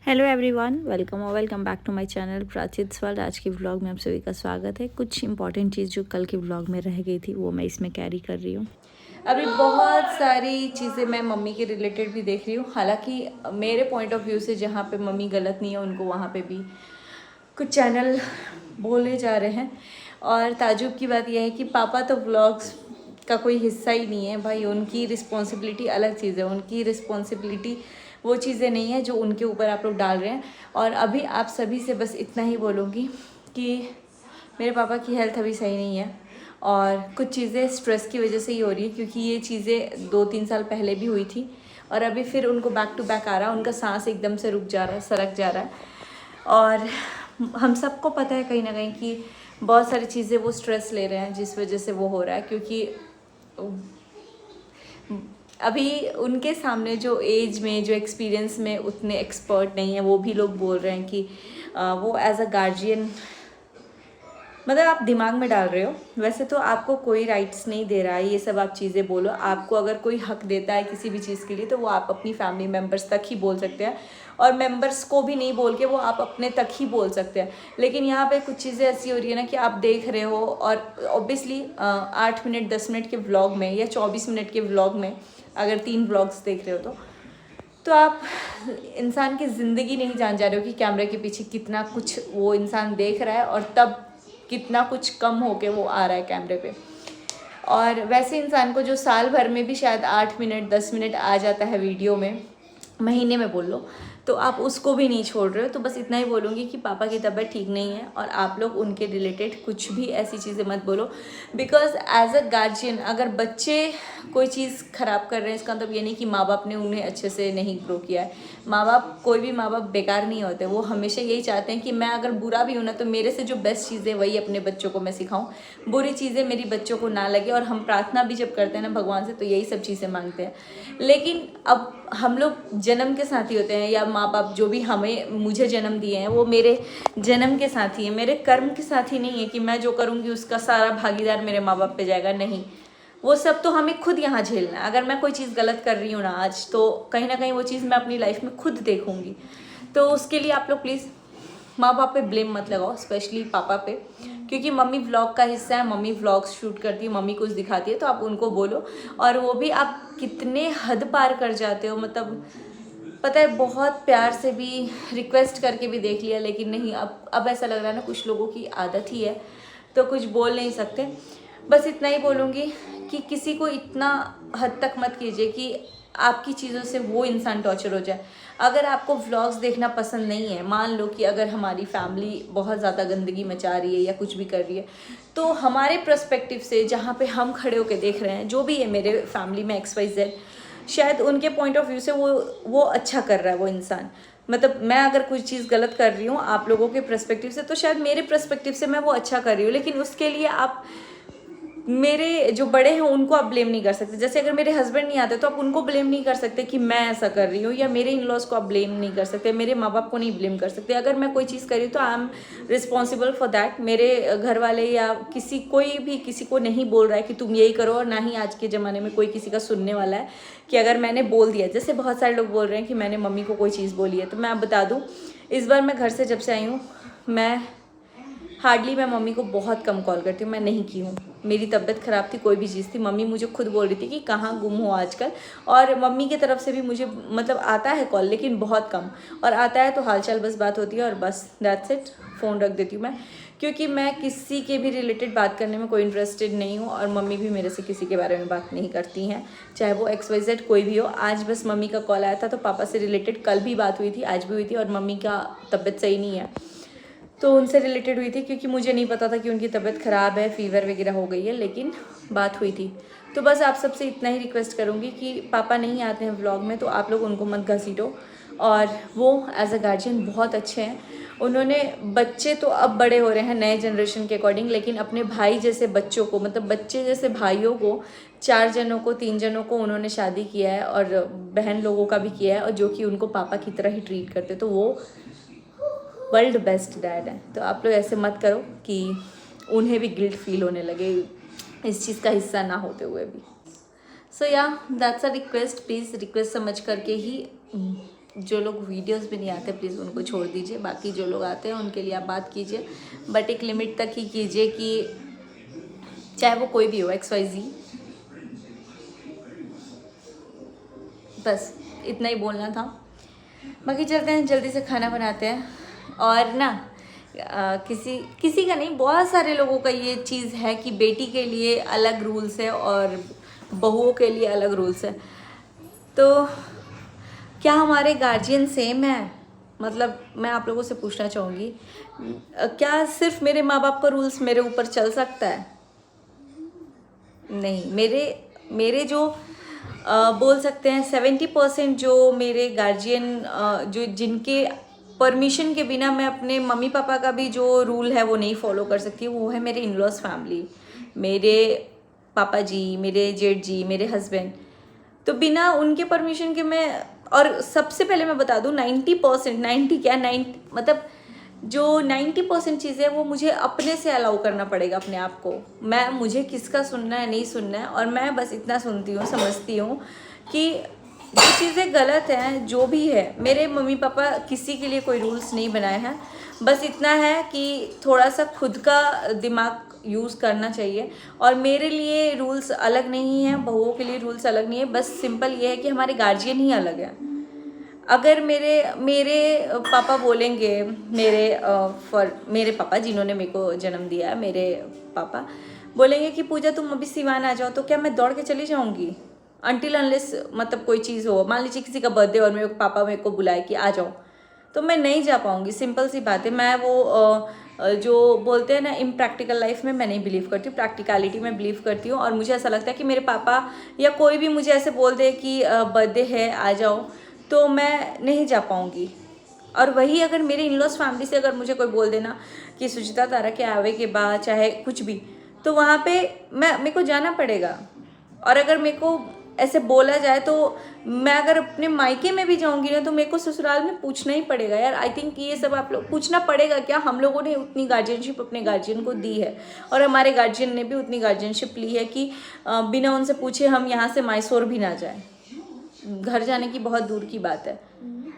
Hello everyone, welcome back to my channel Prachit world. आज के vlog में आप सभी का स्वागत है। कुछ इंपॉर्टेंट चीज़ जो कल के व्लॉग में रह गई थी वो मैं इसमें कैरी कर रही हूँ। अभी बहुत सारी चीज़ें मैं मम्मी के रिलेटेड भी देख रही हूँ। हालांकि मेरे पॉइंट ऑफ व्यू से जहाँ पे मम्मी गलत नहीं है उनको वहाँ पे भी कुछ चैनल बोले जा रहे हैं। और ताजुब की बात यह है कि पापा तो व्लॉग्स का कोई हिस्सा ही नहीं है भाई। उनकी रिस्पॉन्सिबिलिटी अलग चीज़ है। उनकी रिस्पॉन्सिबिलिटी वो चीज़ें नहीं है जो उनके ऊपर आप लोग डाल रहे हैं। और अभी आप सभी से बस इतना ही बोलूँगी कि मेरे पापा की हेल्थ अभी सही नहीं है और कुछ चीज़ें स्ट्रेस की वजह से ही हो रही है, क्योंकि ये चीज़ें 2-3 साल पहले भी हुई थी और अभी फिर उनको बैक टू बैक आ रहा है। उनका सांस एकदम से रुक जा रहा है, सरक जा रहा है। और हम सबको पता है कहीं ना कहीं कि बहुत सारी चीज़ें वो स्ट्रेस ले रहे हैं जिस वजह से वो हो रहा है, क्योंकि अभी उनके सामने जो एज में, जो एक्सपीरियंस में उतने एक्सपर्ट नहीं है। वो भी लोग बोल रहे हैं कि वो एज अ गार्जियन, मतलब आप दिमाग में डाल रहे हो। वैसे तो आपको कोई राइट्स नहीं दे रहा है ये सब आप चीज़ें बोलो। आपको अगर कोई हक देता है किसी भी चीज़ के लिए तो वो आप अपनी फैमिली मेम्बर्स तक ही बोल सकते हैं, और मेंबर्स को भी नहीं बोल के वो आप अपने तक ही बोल सकते हैं। लेकिन यहाँ पे कुछ चीज़ें ऐसी हो रही है ना कि आप देख रहे हो, और ऑब्वियसली 8 मिनट 10 मिनट के व्लॉग में या 24 मिनट के व्लॉग में अगर 3 व्लॉग्स देख रहे हो तो आप इंसान की ज़िंदगी नहीं जान जा रहे हो कि कैमरे के पीछे कितना कुछ वो इंसान देख रहा है और तब कितना कुछ कम होके वो आ रहा है कैमरे पे। और वैसे इंसान को जो साल भर में भी शायद 8 मिनट 10 मिनट आ जाता है वीडियो में, महीने में बोल लो, तो आप उसको भी नहीं छोड़ रहे हो। तो बस इतना ही बोलूँगी कि पापा की तबीयत ठीक नहीं है और आप लोग उनके रिलेटेड कुछ भी ऐसी चीज़ें मत बोलो। बिकॉज एज अ गार्जियन अगर बच्चे कोई चीज़ ख़राब कर रहे हैं इसका मतलब ये नहीं कि माँ बाप ने उन्हें अच्छे से नहीं ग्रो किया है। माँ बाप, कोई भी माँ बाप बेकार नहीं होते। वो हमेशा यही चाहते हैं कि मैं अगर बुरा भी हूँ ना तो मेरे से जो बेस्ट चीज़ें वही अपने बच्चों को मैं सिखाऊँ, बुरी चीज़ें मेरी बच्चों को ना लगे। और हम प्रार्थना भी जब करते हैं ना भगवान से तो यही सब चीज़ें मांगते हैं। लेकिन अब हम लोग जन्म के साथी होते हैं, या माँ बाप जो भी मुझे जन्म दिए हैं वो मेरे जन्म के साथी हैं, मेरे कर्म के साथी नहीं है कि मैं जो करूँगी उसका सारा भागीदार मेरे माँ बाप पे जाएगा। नहीं, वो सब तो हमें खुद यहाँ झेलना है। अगर मैं कोई चीज़ गलत कर रही हूँ ना आज, तो कहीं ना कहीं वो चीज़ मैं अपनी लाइफ में खुद देखूँगी। तो उसके लिए आप लोग प्लीज़ माँ बाप पे ब्लेम मत लगाओ, स्पेशली पापा पे, क्योंकि मम्मी व्लॉग का हिस्सा है। मम्मी व्लॉग्स शूट करती है, मम्मी कुछ दिखाती है तो आप उनको बोलो। और वो भी आप कितने हद पार कर जाते हो, मतलब पता है बहुत प्यार से भी रिक्वेस्ट करके भी देख लिया, लेकिन नहीं। अब ऐसा लग रहा है ना कुछ लोगों की आदत ही है तो कुछ बोल नहीं सकते। बस इतना ही बोलूँगी कि किसी को इतना हद तक मत कीजिए कि आपकी चीज़ों से वो इंसान टॉर्चर हो जाए। अगर आपको व्लॉग्स देखना पसंद नहीं है, मान लो कि अगर हमारी फैमिली बहुत ज़्यादा गंदगी मचा रही है या कुछ भी कर रही है, तो हमारे पर्सपेक्टिव से जहाँ पे हम खड़े होकर देख रहे हैं, जो भी है मेरे फैमिली में XYZ, शायद उनके पॉइंट ऑफ व्यू से वो अच्छा कर रहा है वो इंसान। मतलब मैं अगर कुछ चीज़ गलत कर रही हूँ आप लोगों के पर्सपेक्टिव से, तो शायद मेरे पर्सपेक्टिव से मैं वो अच्छा कर रही हूँ। लेकिन उसके लिए आप मेरे जो बड़े हैं उनको आप ब्लेम नहीं कर सकते। जैसे अगर मेरे हस्बैंड नहीं आते तो आप उनको ब्लेम नहीं कर सकते कि मैं ऐसा कर रही हूँ, या मेरे इन लॉज को आप ब्लेम नहीं कर सकते, मेरे माँ बाप को नहीं ब्लेम कर सकते। अगर मैं कोई चीज़ करी तो I am responsible for that. मेरे घर वाले या कोई भी किसी को नहीं बोल रहा है कि तुम यही करो, और ना ही आज के ज़माने में कोई किसी का सुनने वाला है कि अगर मैंने बोल दिया। जैसे बहुत सारे लोग बोल रहे हैं कि मैंने मम्मी को कोई चीज़ बोली है, तो मैं आप बता दूँ, इस बार मैं घर से जब से आई हूँ मैं हार्डली मैं मम्मी को बहुत कम कॉल करती हूँ। मैं नहीं की हूँ। मेरी तबीयत ख़राब थी, कोई भी चीज़ थी, मम्मी मुझे खुद बोल रही थी कि कहाँ गुम हो आजकल। और मम्मी की तरफ से भी मुझे मतलब आता है कॉल, लेकिन बहुत कम, और आता है तो हालचाल बस बात होती है और बस दैट्स इट। फ़ोन रख देती हूँ मैं, क्योंकि मैं किसी के भी रिलेटेड बात करने में कोई इंटरेस्टेड नहीं हूँ। और मम्मी भी मेरे से किसी के बारे में बात नहीं करती हैं, चाहे वो XYZ कोई भी हो। आज बस मम्मी का कॉल आया था तो पापा से रिलेटेड कल भी बात हुई थी, आज भी हुई थी। और मम्मी का तबीयत सही नहीं है तो उनसे रिलेटेड हुई थी, क्योंकि मुझे नहीं पता था कि उनकी तबीयत ख़राब है, फीवर वगैरह हो गई है, लेकिन बात हुई थी। तो बस आप सबसे इतना ही रिक्वेस्ट करूँगी कि पापा नहीं आते हैं व्लॉग में तो आप लोग उनको मत घसीटो। और वो एज अ गार्जियन बहुत अच्छे हैं। उन्होंने, बच्चे तो अब बड़े हो रहे हैं नए जनरेशन के अकॉर्डिंग, लेकिन अपने भाई जैसे बच्चों को, मतलब बच्चे जैसे भाइयों को, 4 जनों को, 3 जनों को उन्होंने शादी किया है, और बहन लोगों का भी किया है, और जो कि उनको पापा की तरह ही ट्रीट करते, तो वो वर्ल्ड बेस्ट डैड है। तो आप लोग ऐसे मत करो कि उन्हें भी गिल्ट फील होने लगे इस चीज़ का हिस्सा ना होते हुए भी। सो या that's a request, please request समझ करके ही जो लोग वीडियोस भी नहीं आते प्लीज़ उनको छोड़ दीजिए, बाकी जो लोग आते हैं उनके लिए आप बात कीजिए, बट एक लिमिट तक ही कीजिए कि चाहे वो कोई भी हो, XYZ। बस इतना ही बोलना था। बाकी चलते हैं, जल्दी से खाना बनाते हैं। और ना किसी का नहीं, बहुत सारे लोगों का ये चीज़ है कि बेटी के लिए अलग रूल्स है और बहुओं के लिए अलग रूल्स है। तो क्या हमारे गार्जियन सेम है? मतलब मैं आप लोगों से पूछना चाहूँगी, क्या सिर्फ मेरे माँ बाप का रूल्स मेरे ऊपर चल सकता है? नहीं, मेरे जो बोल सकते हैं 70% जो मेरे गार्जियन जो जिनके परमिशन के बिना मैं अपने मम्मी पापा का भी जो रूल है वो नहीं फॉलो कर सकती, वो है मेरे इन लॉज फैमिली। मेरे पापा जी, मेरे जेठ जी, मेरे हस्बैंड, तो बिना उनके परमिशन के मैं, और सबसे पहले मैं बता दूं 90%, 90 क्या 90 मतलब जो 90% चीज़ें वो मुझे अपने से अलाउ करना पड़ेगा अपने आप को। मुझे किसका सुनना है नहीं सुनना है, और मैं बस इतना सुनती हूँ, समझती हूँ कि जो चीज़ें गलत हैं जो भी है, मेरे मम्मी पापा किसी के लिए कोई रूल्स नहीं बनाए हैं। बस इतना है कि थोड़ा सा खुद का दिमाग यूज़ करना चाहिए, और मेरे लिए रूल्स अलग नहीं हैं, बहुओं के लिए रूल्स अलग नहीं है। बस सिंपल ये है कि हमारे गार्जियन ही अलग है। अगर मेरे पापा बोलेंगे, मेरे पापा जिन्होंने मेरे को जन्म दिया है, मेरे पापा बोलेंगे कि पूजा तुम अभी सिवान आ जाओ, तो क्या मैं दौड़ के चली जाऊँगी? अनटिल अनलेस मतलब कोई चीज़ हो, मान लीजिए किसी का बर्थडे और मेरे पापा मेरे को बुलाए कि आ जाओ, तो मैं नहीं जा पाऊँगी। सिंपल सी बात है। मैं वो जो बोलते हैं ना इम्प्रैक्टिकल लाइफ में मैं नहीं बिलीव करती हूँ, प्रैक्टिकलिटी में बिलीव करती हूँ। और मुझे ऐसा लगता है कि मेरे पापा या कोई भी मुझे ऐसे बोल दे कि बर्थडे है आ जाओ, तो मैं नहीं जा पाऊँगी। और वही अगर मेरे इन लॉज फैमिली से अगर मुझे कोई बोल देना कि सुचिता तारा के आवे के बाद चाहे कुछ भी, तो वहाँ पे मेरे को जाना पड़ेगा। और अगर मेरे को ऐसे बोला जाए तो मैं अगर अपने मायके में भी जाऊंगी ना, तो मेरे को ससुराल में पूछना ही पड़ेगा यार। आई थिंक ये सब आप लोग पूछना पड़ेगा क्या? हम लोगों ने उतनी गार्जियनशिप अपने गार्जियन को दी है, और हमारे गार्जियन ने भी उतनी गार्जियनशिप ली है कि बिना उनसे पूछे हम यहाँ से मैसूर भी ना जाए। घर जाने की बहुत दूर की बात है।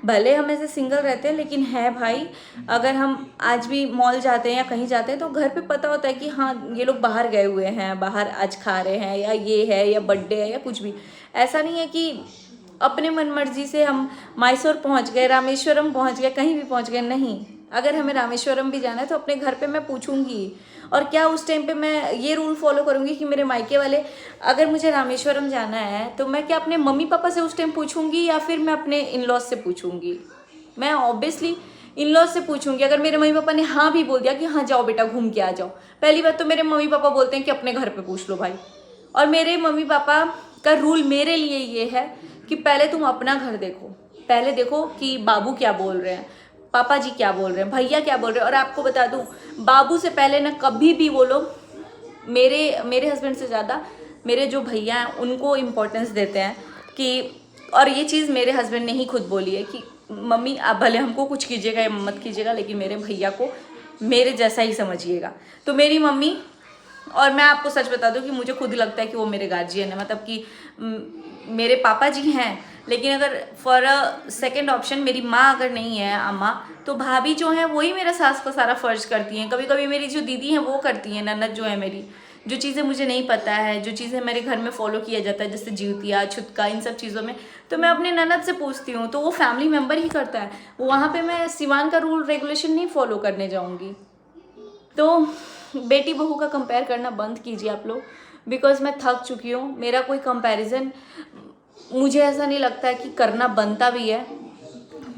भले हम ऐसे सिंगल रहते हैं, लेकिन है भाई, अगर हम आज भी मॉल जाते हैं या कहीं जाते हैं तो घर पे पता होता है कि हाँ ये लोग बाहर गए हुए हैं, बाहर आज खा रहे हैं, या ये है या बर्थडे है या कुछ भी। ऐसा नहीं है कि अपने मन मर्जी से हम मैसूर पहुंच गए, रामेश्वरम पहुंच गए, कहीं भी पहुंच गए। नहीं, अगर हमें रामेश्वरम भी जाना है तो अपने घर पे मैं पूछूंगी। और क्या उस टाइम पे मैं ये रूल फॉलो करूंगी कि मेरे मायके वाले, अगर मुझे रामेश्वरम जाना है तो मैं क्या अपने मम्मी पापा से उस टाइम पूछूंगी या फिर मैं अपने इन लॉज से पूछूंगी? मैं ऑब्वियसली इन लॉज से पूछूंगी। अगर मेरे मम्मी पापा ने हाँ भी बोल दिया कि हाँ जाओ बेटा घूम के आ जाओ, पहली बात तो मेरे मम्मी पापा बोलते हैं कि अपने घर पे पूछ लो भाई। और मेरे मम्मी पापा का रूल मेरे लिए ये है कि पहले तुम अपना घर देखो, पहले देखो कि बाबू क्या बोल रहे हैं, पापा जी क्या बोल रहे हैं, भैया क्या बोल रहे हैं। और आपको बता दूं, बाबू से पहले ना कभी भी वो लोग मेरे हस्बैंड से ज़्यादा मेरे जो भैया हैं उनको इम्पोर्टेंस देते हैं कि, और ये चीज़ मेरे हस्बैंड ने ही खुद बोली है कि मम्मी आप भले हमको कुछ कीजिएगा या मत कीजिएगा, लेकिन मेरे भैया को मेरे जैसा ही समझिएगा। तो मेरी मम्मी, और मैं आपको सच बता दूं कि मुझे खुद लगता है कि वो मेरे गार्जियन है, मतलब कि मेरे पापा जी हैं, लेकिन अगर फॉर अ सेकेंड ऑप्शन मेरी माँ अगर नहीं है, अम्मा, तो भाभी जो है वही मेरा सास का सारा फर्ज करती हैं। कभी कभी मेरी जो दीदी हैं वो करती हैं, ननद जो है मेरी, जो चीज़ें मुझे नहीं पता है, जो चीज़ें मेरे घर में फॉलो किया जाता है जैसे जिउतिया छुतका, इन सब चीज़ों में तो मैं अपने ननद से पूछती हूँ, तो वो फैमिली मेम्बर ही करता है। वहाँ पर मैं सिवान का रूल रेगुलेशन नहीं फॉलो करने जाऊँगी। तो बेटी बहू का कंपेयर करना बंद कीजिए आप लोग, बिकॉज मैं थक चुकी हूँ। मेरा कोई कंपैरिजन मुझे ऐसा नहीं लगता है कि करना बनता भी है।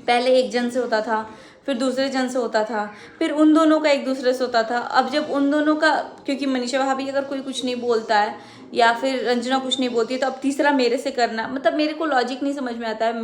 पहले एक जन से होता था, फिर दूसरे जन से होता था, फिर उन दोनों का एक दूसरे से होता था। अब जब उन दोनों का, क्योंकि मनीषा भाभी अगर कोई कुछ नहीं बोलता है या फिर रंजना कुछ नहीं बोलती है, तो अब तीसरा मेरे से करना, मतलब मेरे को लॉजिक नहीं समझ में आता है।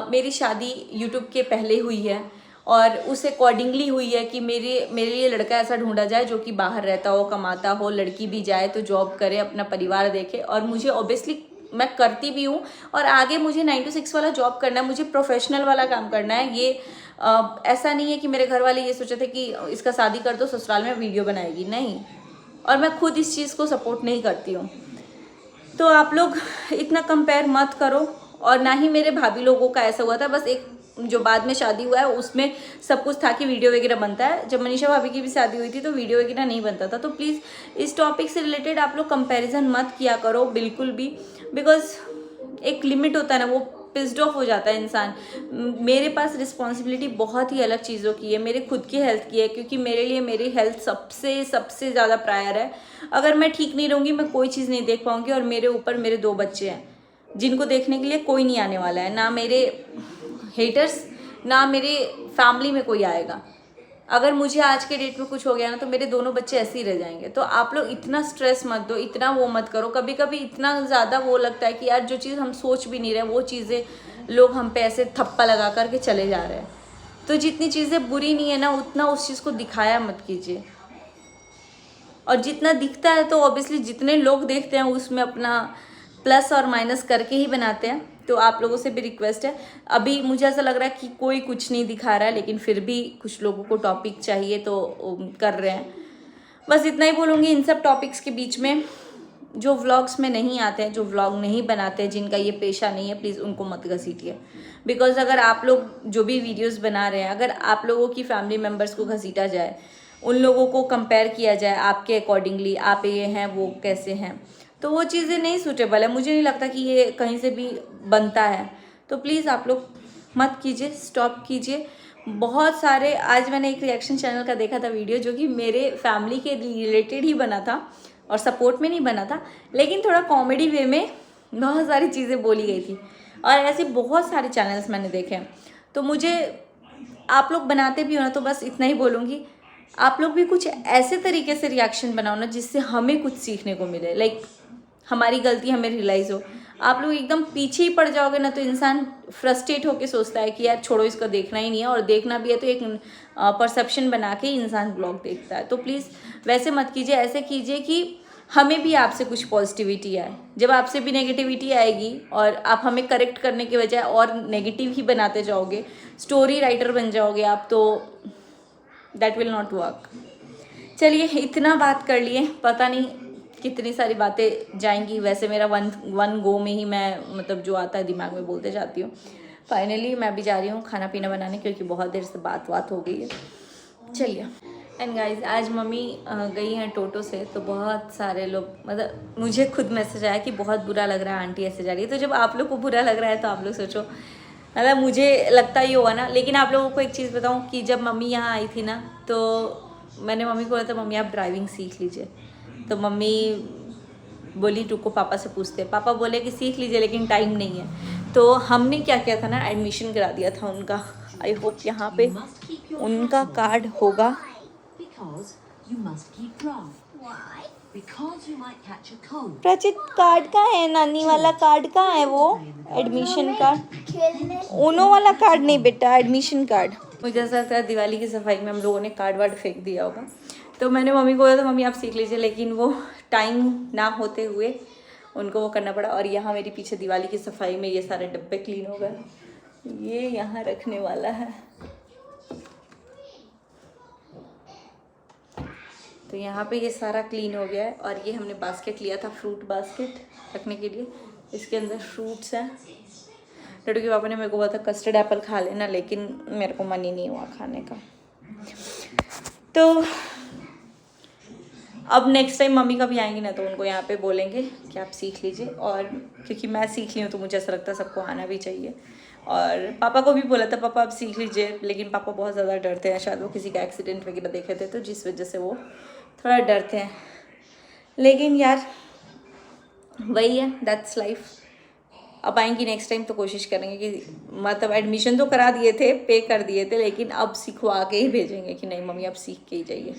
मेरी शादी यूट्यूब के पहले हुई है और उस अकॉर्डिंगली हुई है कि मेरे लिए लड़का ऐसा ढूंढा जाए जो कि बाहर रहता हो, कमाता हो, लड़की भी जाए तो जॉब करे, अपना परिवार देखे। और मुझे ऑब्वियसली मैं करती भी हूँ, और आगे मुझे 9 to 6 वाला जॉब करना है, मुझे प्रोफेशनल वाला काम करना है। ये ऐसा नहीं है कि मेरे घर वाले ये सोचे थे कि इसका शादी कर दो, ससुराल में वीडियो बनाएगी, नहीं। और मैं खुद इस चीज़ को सपोर्ट नहीं करती हूँ। तो आप लोग इतना कंपेयर मत करो, और ना ही मेरे भाभी लोगों का ऐसा हुआ था। बस एक जो बाद में शादी हुआ है उसमें सब कुछ था कि वीडियो वगैरह बनता है। जब मनीषा भाभी की भी शादी हुई थी तो वीडियो वगैरह नहीं बनता था। तो प्लीज़ इस टॉपिक से रिलेटेड आप लोग कंपैरिजन मत किया करो बिल्कुल भी, बिकॉज एक लिमिट होता है ना, वो पिस्ड ऑफ हो जाता है इंसान। मेरे पास रिस्पॉन्सिबिलिटी बहुत ही अलग चीज़ों की है, मेरे खुद की हेल्थ की है, क्योंकि मेरे लिए मेरी हेल्थ सबसे सबसे ज़्यादा प्रायर है। अगर मैं ठीक नहीं रहूँगी मैं कोई चीज़ नहीं देख पाऊँगी। और मेरे ऊपर मेरे 2 बच्चे हैं जिनको देखने के लिए कोई नहीं आने वाला है, ना मेरे हेटर्स ना मेरे फैमिली में कोई आएगा। अगर मुझे आज के डेट में कुछ हो गया ना तो मेरे दोनों बच्चे ऐसे ही रह जाएंगे। तो आप लोग इतना स्ट्रेस मत दो, इतना वो मत करो। कभी कभी इतना ज़्यादा वो लगता है कि यार जो चीज़ हम सोच भी नहीं रहे वो चीज़ें लोग हम पे ऐसे थप्पा लगा करके चले जा रहे हैं। तो जितनी चीज़ें बुरी नहीं है ना उतना उस चीज़ को दिखाया मत कीजिए। और जितना दिखता है तो ऑब्वियसली जितने लोग देखते हैं उसमें अपना प्लस और माइनस करके ही बनाते हैं। तो आप लोगों से भी रिक्वेस्ट है, अभी मुझे ऐसा लग रहा है कि कोई कुछ नहीं दिखा रहा है, लेकिन फिर भी कुछ लोगों को टॉपिक चाहिए तो कर रहे हैं। बस इतना ही बोलूँगी। इन सब टॉपिक्स के बीच में जो व्लॉग्स में नहीं आते हैं, जो व्लॉग नहीं बनाते हैं, जिनका ये पेशा नहीं है, प्लीज़ उनको मत घसीटिए। बिकॉज अगर आप लोग जो भी वीडियोज़ बना रहे हैं, अगर आप लोगों की फैमिली मेम्बर्स को घसीटा जाए, उन लोगों को कंपेयर किया जाए आपके अकॉर्डिंगली, आप ये हैं वो कैसे हैं, तो वो चीज़ें नहीं सूटेबल है। मुझे नहीं लगता कि ये कहीं से भी बनता है। तो प्लीज़ आप लोग मत कीजिए, स्टॉप कीजिए। बहुत सारे, आज मैंने एक रिएक्शन चैनल का देखा था वीडियो जो कि मेरे फैमिली के रिलेटेड ही बना था और सपोर्ट में नहीं बना था, लेकिन थोड़ा कॉमेडी वे में बहुत सारी चीज़ें बोली गई थी। और ऐसे बहुत सारे चैनल्स मैंने देखे हैं। तो मुझे, आप लोग बनाते भी हो ना तो बस इतना ही बोलूँगी, आप लोग भी कुछ ऐसे तरीके से रिएक्शन बनाओ ना जिससे हमें कुछ सीखने को मिले, लाइक हमारी गलती हमें रियलाइज़ हो। आप लोग एकदम पीछे ही पड़ जाओगे ना तो इंसान फ्रस्ट्रेट होके सोचता है कि यार छोड़ो, इसको देखना ही नहीं है। और देखना भी है तो एक परसेप्शन बना के ही इंसान ब्लॉग देखता है। तो प्लीज़ वैसे मत कीजिए, ऐसे कीजिए कि हमें भी आपसे कुछ पॉजिटिविटी आए। जब आपसे भी नेगेटिविटी आएगी और आप हमें करेक्ट करने के बजाय और नेगेटिव ही बनाते जाओगे, स्टोरी राइटर बन जाओगे आप, तो दैट विल नॉट वर्क। चलिए इतना बात कर लिए, पता नहीं कितनी सारी बातें जाएंगी। वैसे मेरा वन गो में ही मैं मतलब जो आता है दिमाग में बोलते जाती हूँ। फाइनली मैं भी जा रही हूँ खाना पीना बनाने, क्योंकि बहुत देर से बात हो गई है। चलिए। एंड गाइज, आज मम्मी गई हैं टोटो से, तो बहुत सारे लोग, मतलब मुझे खुद मैसेज आया कि बहुत बुरा लग रहा है आंटी ऐसे जा रही है। तो जब आप लोग को बुरा लग रहा है तो आप लोग सोचो, मतलब मुझे लगता ही होगा ना। लेकिन आप लोगों को एक चीज़ बताऊँ कि जब मम्मी यहाँ आई थी ना तो मैंने मम्मी को बोला था मम्मी आप ड्राइविंग सीख लीजिए। तो मम्मी बोली रुको पापा से पूछते। पापा बोले कि सीख लीजिए लेकिन टाइम नहीं है। तो हमने क्या किया था ना, एडमिशन करा दिया था उनका। आई होप यहाँ पे उनका कार्ड होगा। प्रचित कार्ड कहाँ है? नानी वाला कार्ड कहाँ है? वो एडमिशन कार्ड, ऊनो वाला कार्ड नहीं बेटा, एडमिशन कार्ड। मुझे ऐसा लगता है दिवाली की सफाई में हम लोगों ने कार्ड वार्ड फेंक दिया होगा। तो मैंने मम्मी को बोला था मम्मी आप सीख लीजिए, लेकिन वो टाइम ना होते हुए उनको वो करना पड़ा। और यहाँ मेरी पीछे दिवाली की सफाई में ये सारे डब्बे क्लीन हो गए, ये यहाँ रखने वाला है। तो यहाँ पे ये सारा क्लीन हो गया है। और ये हमने बास्केट लिया था, फ्रूट बास्केट रखने के लिए। इसके अंदर फ्रूट्स हैं। लड्डू के पापा ने मेरे को बोला था कस्टर्ड एप्पल खा लेना, लेकिन मेरे को मन ही नहीं हुआ खाने का। तो अब नेक्स्ट टाइम मम्मी कभी आएंगी ना तो उनको यहाँ पे बोलेंगे कि आप सीख लीजिए। और क्योंकि मैं सीख ली हूँ तो मुझे ऐसा लगता है सबको आना भी चाहिए। और पापा को भी बोला था पापा आप सीख लीजिए, लेकिन पापा बहुत ज़्यादा डरते हैं। शायद वो किसी का एक्सीडेंट वगैरह देखे थे तो जिस वजह से वो थोड़ा डरते हैं। लेकिन यार वही है, दैट्स लाइफ। अब आएंगी नेक्स्ट टाइम तो कोशिश करेंगे कि, मतलब एडमिशन तो करा दिए थे, पे कर दिए थे, लेकिन अब सिखवा के ही भेजेंगे कि नहीं मम्मी आप सीख के ही जाइए।